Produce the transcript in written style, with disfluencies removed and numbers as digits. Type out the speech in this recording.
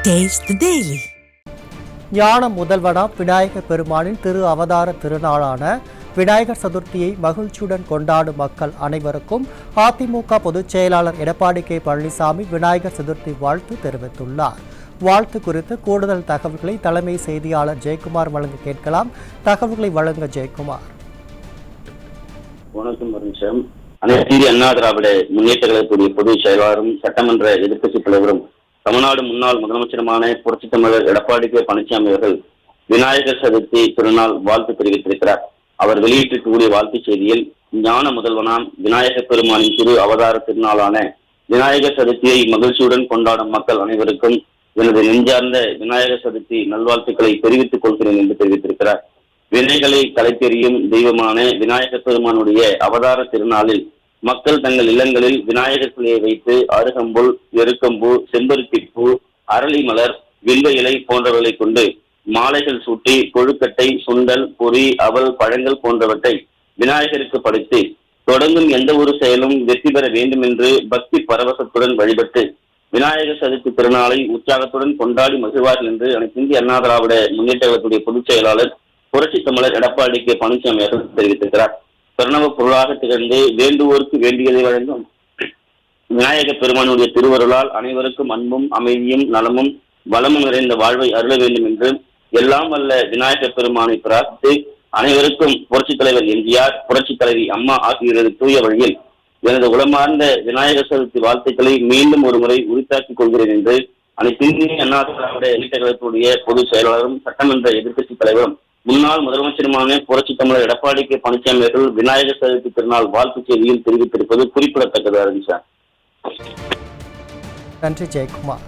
Taste the Daily. ஞான முதல்வனாம் விநாயகர் பெருமானின் திரு அவதார திருநாளான விநாயகர் சதுர்த்தியை மகிழ்ச்சியுடன் கொண்டாடும் மக்கள் அனைவருக்கும் அதிமுக பொதுச் செயலாளர் எடப்பாடி கே பழனிசாமி விநாயகர் சதுர்த்தி வாழ்த்து தெரிவித்துள்ளார். வாழ்த்து குறித்து கூடுதல் தகவல்களை தலைமை செய்தியாளர் ஜெயக்குமார் வழங்க கேட்கலாம். தகவல்களை வழங்க ஜெயக்குமார். வணக்கம். அனைத்து இந்திய அண்ணா திராவிட முன்னேற்ற கழகத்துடைய பொதுச் செயலாளரும் சட்டமன்ற எதிர்க்கட்சித் தலைவரும் தமிழ்நாடு முன்னாள் முதலமைச்சருமான புரட்சித் தமிழர் எடப்பாடி கே பழனிசாமி அவர்கள் விநாயகர் சதுர்த்தி திருநாள் வாழ்த்து தெரிவித்திருக்கிறார். அவர் வெளியிட்டிருக்கக்கூடிய வாழ்த்துச் செய்தியில், ஞான முதல்வனாம் விநாயகர் பெருமானின் திரு அவதார திருநாளான விநாயகர் சதுர்த்தியை மகிழ்ச்சியுடன் கொண்டாடும் மக்கள் அனைவருக்கும் எனது நெஞ்சார்ந்த விநாயகர் சதுர்த்தி நல்வாழ்த்துக்களை தெரிவித்துக் கொள்கிறேன் என்று தெரிவித்திருக்கிறார். வினைகளை கலைத்தெறியும் தெய்வமான விநாயகர் பெருமானுடைய அவதார திருநாளில் மக்கள் தங்கள் இல்லங்களில் விநாயகர் சிலையை வைத்து அருகம்புல், எருக்கம்பூ, செம்பருத்திப்பூ, அரளி மலர், வில்வ இலை போன்றவர்களை கொண்டு மாலைகள் சூட்டி கொழுக்கட்டை, சுண்டல், பொறி, அவல், பழங்கள் போன்றவற்றை விநாயகருக்கு படைத்து தொடங்கும் எந்த ஒரு செயலும் வெற்றி பெற வேண்டும் என்று பக்தி பரவசத்துடன் வழிபட்டு விநாயகர் சதுர்த்தி திருநாளை உற்சாகத்துடன் கொண்டாடி மகிழ்வார்கள் என்று அனைத்து இந்திய அண்ணா திராவிட முன்னேற்ற கழகத்துடைய பொதுச் செயலாளர் புரட்சி தமிழர் எடப்பாடி கே பழனிசாமி அவர்கள் தெரிவித்திருக்கிறார். பிரணவ பொருளாக திகழ்ந்து வேண்டுவோருக்கு வேண்டியதை வழங்கும் விநாயகர் பெருமானுடைய திருவருளால் அனைவருக்கும் அன்பும் அமைதியும் நலமும் வளமும் நிறைந்த வாழ்வை அருள வேண்டும் என்று எல்லாம் வல்ல விநாயகர் பெருமானை பிரார்த்தித்து அனைவருக்கும் புரட்சித் தலைவர் எம்ஜிஆர், புரட்சித் தலைவி அம்மா ஆகியோரது தூய வழியில் எனது உளமார்ந்த விநாயகர் சதுர்த்தி வாழ்த்துக்களை மீண்டும் ஒரு முறை உரித்தாக்கிக் கொள்கிறேன் என்று அனைத்து இந்திய அண்ணா திராவிட முன்னேற்ற கழகத்துடைய பொதுச் செயலாளரும் சட்டமன்ற எதிர்க்கட்சித் தலைவரும் முன்னாள் முதலமைச்சருமான புரட்சி தமிழர் எடப்பாடி கே பழனிசாமி அவர்கள் விநாயகர் சதுர்த்தி திருநாள் வாழ்த்துச் செய்தியில் தெரிவித்திருப்பது குறிப்பிடத்தக்கதாக இருந்துச்சு. நன்றி ஜெயக்குமார்.